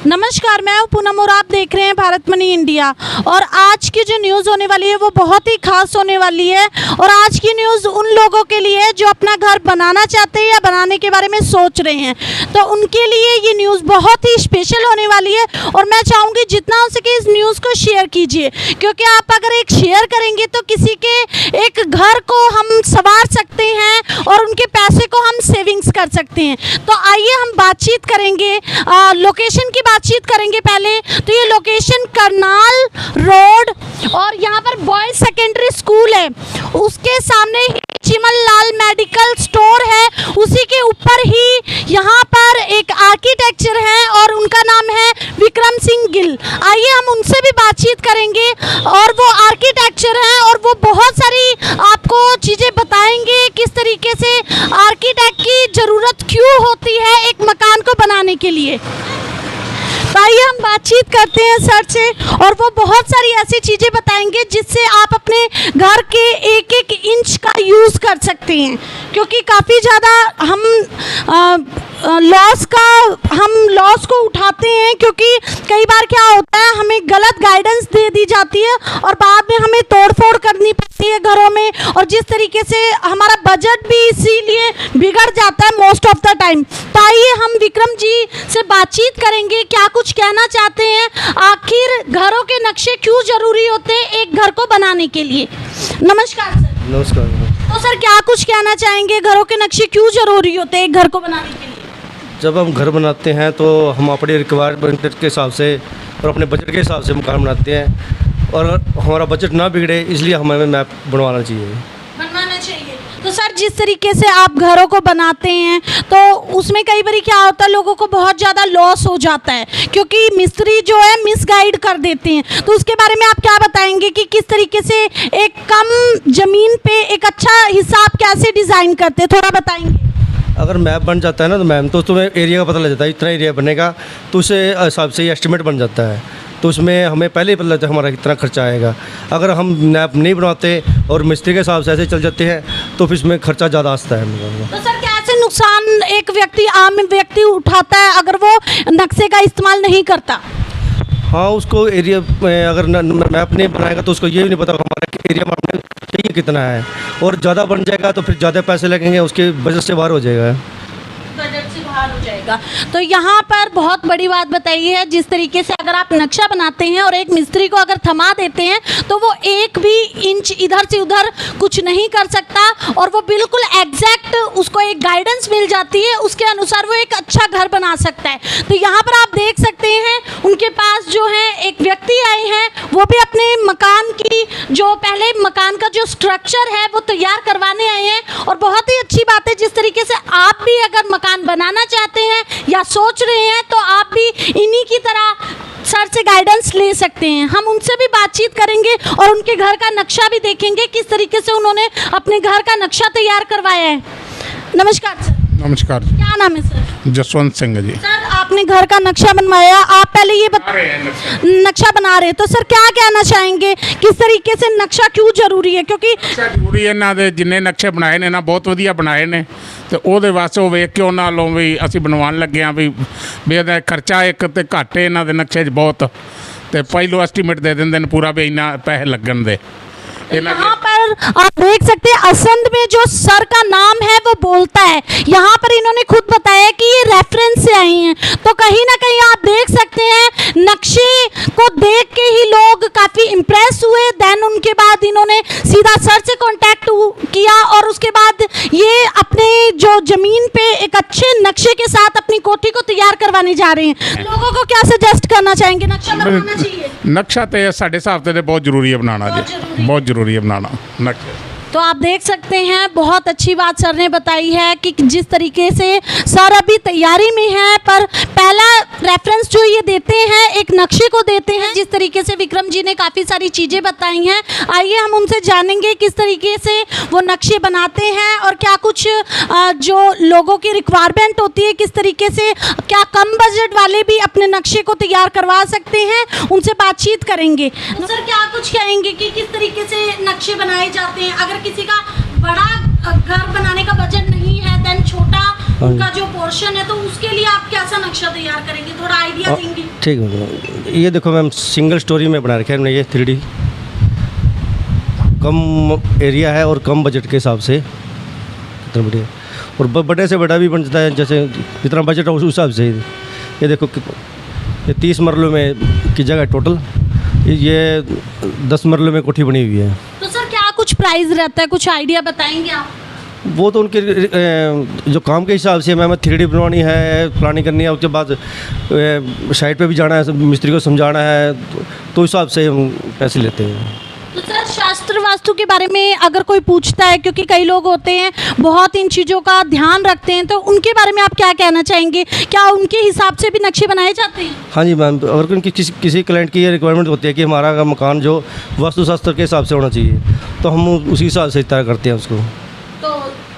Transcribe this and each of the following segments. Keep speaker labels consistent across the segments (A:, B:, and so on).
A: नमस्कार, मैं हूं पूनम और आप देख रहे हैं भारत मनी इंडिया। और आज की जो न्यूज़ होने वाली है वो बहुत ही खास होने वाली है। और आज की न्यूज़ उन लोगों के लिए है जो अपना घर बनाना चाहते हैं या बनाने के बारे में सोच रहे हैं, तो उनके लिए ये न्यूज़ बहुत ही स्पेशल होने वाली है। और मैं चाहूँगी जितना हो सके इस न्यूज़ को शेयर कीजिए, क्योंकि आप अगर एक शेयर करेंगे तो किसी के एक घर को हम संवार सकते हैं और उनके पैसे को हम सेविंग्स कर सकते हैं। तो आइए हम बातचीत करेंगे, लोकेशन की बातचीत करेंगे। पहले तो ये लोकेशन करनाल रोड और यहाँ पर बॉयज सेकेंडरी स्कूल है, उसके सामने ही चिमन लाल मेडिकल स्टोर है, उसी के ऊपर ही यहाँ पर एक आर्किटेक्चर है और उनका नाम है विक्रम सिंह गिल। आइए हम उनसे भी बातचीत करेंगे और वो आर्किटेक्चर हैं और वो बहुत सारी आपको चीज़ें बताएंगे किस तरीके से आर्किटेक्ट की ज़रूरत क्यों होती है एक मकान को बनाने के लिए। तो आइए हम बातचीत करते हैं सर से और वो बहुत सारी ऐसी चीज़ें बताएंगे जिससे आप अपने घर के एक एक इंच का यूज़ कर सकते हैं, क्योंकि काफ़ी ज़्यादा हम लॉस को उठाते हैं, क्योंकि कई बार क्या होता है हमें गलत गाइडेंस दे दी जाती है और बाद में हमें तोड़फोड़ करनी पड़ती है घरों में, और जिस तरीके से हमारा बजट भी इसीलिए बिगड़ जाता है मोस्ट ऑफ द टाइम। तो आइए हम विक्रम जी से बातचीत करेंगे, क्या कुछ कहना चाहते हैं, आखिर घरों के नक्शे क्यों ज़रूरी होते हैं एक घर को बनाने के लिए। नमस्कार सर।
B: नमस्कार।
A: तो सर क्या कुछ कहना चाहेंगे, घरों के नक्शे क्यों ज़रूरी होते हैं एक घर को बनाने के लिए।
B: जब हम घर बनाते हैं तो हम अपने रिक्वायरमेंट के हिसाब से और अपने बजट के हिसाब से मकान बनाते हैं, और हमारा बजट ना बिगड़े इसलिए हमें मैप बनवाना चाहिए।
A: तो सर जिस तरीके से आप घरों को बनाते हैं तो उसमें कई बार क्या होता है लोगों को बहुत ज़्यादा लॉस हो जाता है, क्योंकि मिस्त्री जो है मिसगाइड कर देते हैं। तो उसके बारे में आप क्या बताएंगे कि किस तरीके से एक कम ज़मीन पे एक अच्छा हिसाब कैसे डिज़ाइन करते हैं, थोड़ा बताएंगे।
B: अगर मैप बन जाता है ना तो मैम तो तुम्हें एरिया का पता लग जाता है, इतना एरिया बनेगा तो उसे हिसाब से एस्टिमेट बन जाता है, तो उसमें हमें पहले ही पता लगता है हमारा कितना खर्चा आएगा। अगर हम मैप नहीं बनाते और मिस्त्री के हिसाब से ऐसे चल जाते हैं तो फिर इसमें खर्चा ज़्यादा आता है।
A: तो सर कैसे नुकसान एक आम व्यक्ति उठाता है अगर वो नक्शे का इस्तेमाल नहीं करता।
B: हाँ, उसको एरिया अगर मैप नहीं बनाएगा तो उसको ये भी नहीं पता हमारा एरिया में हमने चाहिए कितना है, और ज़्यादा बन जाएगा तो फिर ज़्यादा पैसे लगेंगे, उसके बजट से बाहर हो जाएगा।
A: बजट से बाहर हो जाएगा। तो यहाँ पर बहुत बड़ी बात बताई है, जिस तरीके से अगर आप नक्शा बनाते हैं और एक मिस्त्री को अगर थमा देते हैं तो वो एक भी इंच इधर से उधर कुछ नहीं कर सकता, और वो बिल्कुल एग्जैक्ट उसको एक गाइडेंस मिल जाती है, उसके अनुसार वो एक अच्छा घर बना सकता है। तो यहाँ पर आप देख सकते हैं उनके पास जो है एक व्यक्ति आए हैं, वो भी अपने मकान की जो पहले मकान का जो स्ट्रक्चर है वो तैयार करवाने आए हैं। और बहुत ही अच्छी बात है जिस तरीके से आप भी अगर मकान बनाना चाहते हैं या सोच रहे हैं तो आप भी इन्हीं की तरह सर से गाइडेंस ले सकते हैं। हम उनसे भी बातचीत करेंगे और उनके घर का नक्शा भी देखेंगे किस तरीके से उन्होंने अपने घर का नक्शा तैयार करवाया है। नमस्कार सर।
C: नमस्कार।
A: क्या नाम है सर?
C: जसवंत सिंह जी।
A: सर आपने घर का नक्शा बनवाया, आप पहले ये नक्शा बना रहे, तो सर क्या कहना चाहेंगे किस तरीके से नक्शा क्यों जरूरी है? क्योंकि
C: जरूरी है ना दे जिन्ने नक्शे बनाए ने ना बहुत वधिया बनाए ने, तो ਉਹਦੇ ਵਾਸਤੇ ਉਹ ਵੇਖ ਕੇ ਉਹਨਾਂ ਨਾਲੋਂ ਵੀ ਅਸੀਂ ਬਣਵਾਉਣ ਲੱਗੇ ਆ ਵੀ ਇਹਦਾ ਖਰਚਾ ਇੱਕ ਤੇ ਘੱਟ ਇਹਨਾਂ ਦੇ ਨਕਸ਼ੇ 'ਚ ਬਹੁਤ, ਤੇ ਪਹਿਲੋਂ ਐਸਟੀਮੇਟ ਦੇ ਦਿੰਦੇ ਨੇ पूरा भी इन्ना पैसे लगन दे।
A: यहाँ पर आप देख सकते हैं असंध में जो सर का नाम है वो बोलता है। यहाँ पर इन्होंने खुद बताया कि ये रेफरेंस से आई हैं, तो कहीं ना कहीं आप देख सकते हैं नक्शे को देख के ही लोग काफ़ी इम्प्रेस हुए। देन उनके बाद इन्होंने सीधा सर से कांटेक्ट किया और उसके बाद ये अपने जो ज़मीन पे एक अच्छे नक्शे के साथ अपनी कोठी को तैयार करवाने जा रहे हैं। लोगों को क्या सजेस्ट करना चाहेंगे, नक्शा बनवाना चाहिए?
C: नक्शा तो साढ़े हिसाब से बहुत जरूरी है बनाना जी, बहुत जरूरी है बनाना नक्शे।
A: तो आप देख सकते हैं बहुत अच्छी बात सर ने बताई है कि जिस तरीके से सर अभी तैयारी में है, पर पहला रेफरेंस जो ये देते हैं एक नक्शे को देते हैं। जिस तरीके से विक्रम जी ने काफ़ी सारी चीज़ें बताई हैं, आइए हम उनसे जानेंगे किस तरीके से वो नक्शे बनाते हैं और क्या कुछ जो लोगों की रिक्वायरमेंट होती है किस तरीके से क्या कम बजट वाले भी अपने नक्शे को तैयार करवा सकते हैं, उनसे बातचीत करेंगे। तो सर क्या कुछ कहेंगे कि किस तरीके से नक्शे बनाए जाते हैं? अगर किसी का बड़ा घर बनाने का बजट नहीं है, देन छोटा उनका जो पोर्शन है, तो उसके लिए आप कैसा नक्शा तैयार करेंगे, थोड़ा आइडिया देंगे?
B: ठीक है, ये देखो मैम सिंगल स्टोरी में बना रखा है हमने, ये 3D कम एरिया है और कम बजट के हिसाब से कितना बढ़िया, और बड़े से बड़ा भी बन जाता है, जैसे जितना बजट हो उस हिसाब से। ये देखो ये 30 मरलों में की जगह टोटल, ये 10 मरलों में कोठी बनी हुई है।
A: तो सर क्या कुछ प्राइस रहता है, कुछ आइडिया बताएंगे आप?
B: वो तो उनके जो काम के हिसाब से, मैम 3D बनवानी है, प्लानिंग करनी है, उसके बाद साइट पे भी जाना है, मिस्त्री को समझाना है, तो उस हिसाब से हम पैसे लेते हैं।
A: तो सर शास्त्र वास्तु के बारे में अगर कोई पूछता है, क्योंकि कई लोग होते हैं बहुत इन चीज़ों का ध्यान रखते हैं, तो उनके बारे में आप क्या कहना चाहेंगे? क्या उनके हिसाब से भी नक्शे बनाए जाते हैं?
B: हाँ जी मैम, अगर उनकी किसी क्लाइंट की ये रिक्वायरमेंट होती है कि हमारा मकान जो वास्तुशास्त्र के हिसाब से होना चाहिए, तो हम उसी हिसाब से तय करते हैं उसको।
A: तो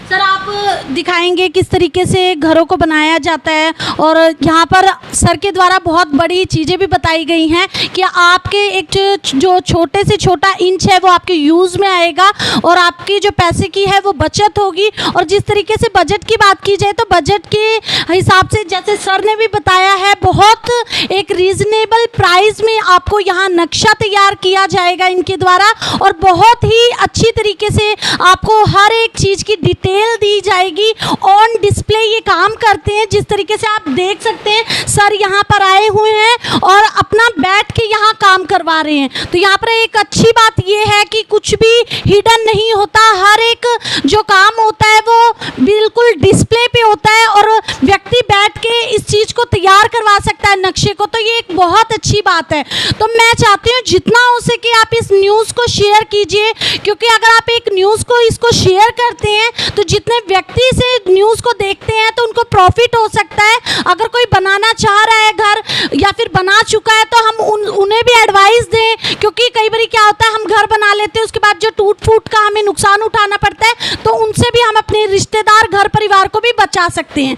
A: सर आप दिखाएंगे किस तरीके से घरों को बनाया जाता है, और यहाँ पर सर के द्वारा बहुत बड़ी चीज़ें भी बताई गई हैं कि आपके एक जो छोटे से छोटा इंच है वो आपके यूज़ में आएगा, और आपकी जो पैसे की है वो बचत होगी। और जिस तरीके से बजट की बात की जाए तो बजट के हिसाब से, जैसे सर ने भी बताया है, बहुत एक रीज़नेबल प्राइस में आपको यहाँ नक्शा तैयार किया जाएगा इनके द्वारा, और बहुत ही अच्छी तरीके से आपको हर एक चीज़ की डिटेल दी जाएगी। ऑन डिस्प्ले ये काम करते हैं, जिस तरीके से आप देख सकते हैं सर यहाँ पर आए हुए हैं और अपना बैठ के यहाँ काम करवा रहे हैं। तो यहाँ पर एक अच्छी बात ये है कि कुछ भी हिडन नहीं होता, हर एक जो काम होता है वो बिल्कुल डिस्प्ले पे होता है, और व्यक्ति बैठ के इस चीज़ को तैयार करवा सकता है नक्शे को। तो ये एक बहुत अच्छी बात है। तो मैं चाहती हूँ जितना हो सके आप इस न्यूज़ को शेयर कीजिए, क्योंकि अगर आप एक न्यूज़ को इसको शेयर करते हैं तो जितने व्यक्ति से न्यूज़ को देखते हैं तो उनको प्रॉफिट हो सकता है। अगर कोई बनाना चाह रहा है घर, या फिर बना चुका है, तो हम उन्हें भी एडवाइस दें, क्योंकि कई बार क्या होता है हम घर बना लेते हैं, उसके बाद जो टूट फूट का हमें नुकसान उठाना पड़ता है, तो उनसे भी हम अपने रिश्तेदार घर परिवार को भी बचा सकते हैं।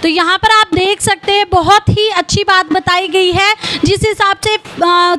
A: तो यहाँ पर आप देख सकते हैं बहुत ही अच्छी बात बताई गई है, जिस हिसाब से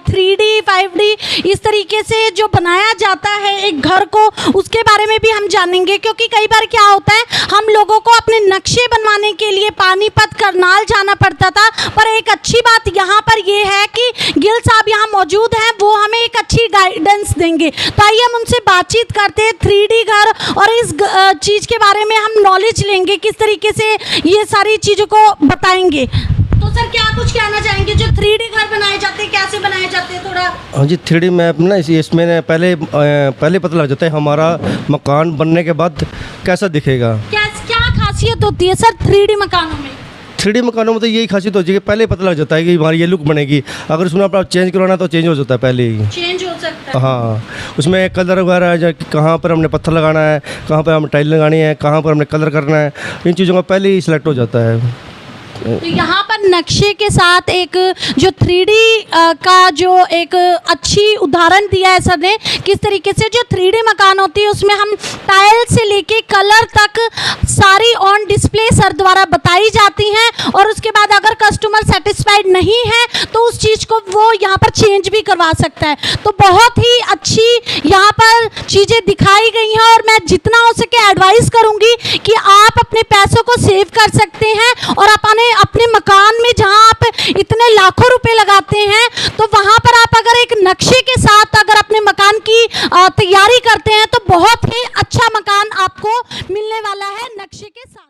A: 3D 5D इस तरीके से जो बनाया जाता है एक घर को, उसके बारे में भी हम जानेंगे। क्योंकि कई बार क्या होता है हम लोगों को अपने नक्शे बनवाने के लिए पानीपत करनाल जाना पड़ता था, पर एक अच्छी बात यहाँ पर ये है कि गिल साहब यहाँ मौजूद हैं, वो हमें एक अच्छी गाइडेंस देंगे। तो आइए हम उनसे बातचीत करते हैं 3D घर, और इस चीज़ के बारे में हम नॉलेज लेंगे, किस तरीके से ये सारी चीज़ों को बताएंगे। तो सर क्या कुछ कहना चाहेंगे, जो 3D घर बनाए जाते हैं कैसे बनाए जाते हैं थोड़ा?
B: हाँ जी, 3D मैप ना इसमें पहले पता लग जाता है हमारा मकान बनने के बाद कैसा दिखेगा।
A: क्या खासियत होती है सर 3D मकानों में?
B: 3D मकानों में तो यही खासियत होती है कि पहले पता लग जाता है कि हमारी ये लुक बनेगी। अगर उसमें आप चेंज करवाना तो चेंज हो जाता है पहले ही,
A: चेंज हो सकता है।
B: हाँ, उसमें कलर वगैरह कहाँ पर हमने पत्थर लगाना है, कहाँ पर हमें टाइल लगानी है, कहाँ पर हमने कलर करना है, इन चीज़ों का पहले ही सिलेक्ट हो जाता है।
A: तो यहाँ पर नक्शे के साथ एक जो 3D का जो एक अच्छी उदाहरण दिया है सर ने, किस तरीके से जो 3D मकान होती है उसमें हम टाइल से लेके कलर तक सारी ऑन डिस्प्ले सर द्वारा बताई जाती हैं, और उसके बाद अगर कस्टमर सेटिस्फाइड नहीं है तो उस चीज़ को वो यहाँ पर चेंज भी करवा सकता है। तो बहुत ही अच्छी यहाँ पर चीज़ें दिखाई गई हैं, और मैं जितना हो सके एडवाइस करूँगी कि आप अपने पैसों को सेव कर सकते हैं, और अपने मकान में जहां आप इतने लाखों रुपए लगाते हैं, तो वहां पर आप अगर एक नक्शे के साथ अगर अपने मकान की तैयारी करते हैं तो बहुत ही अच्छा मकान आपको मिलने वाला है नक्शे के साथ।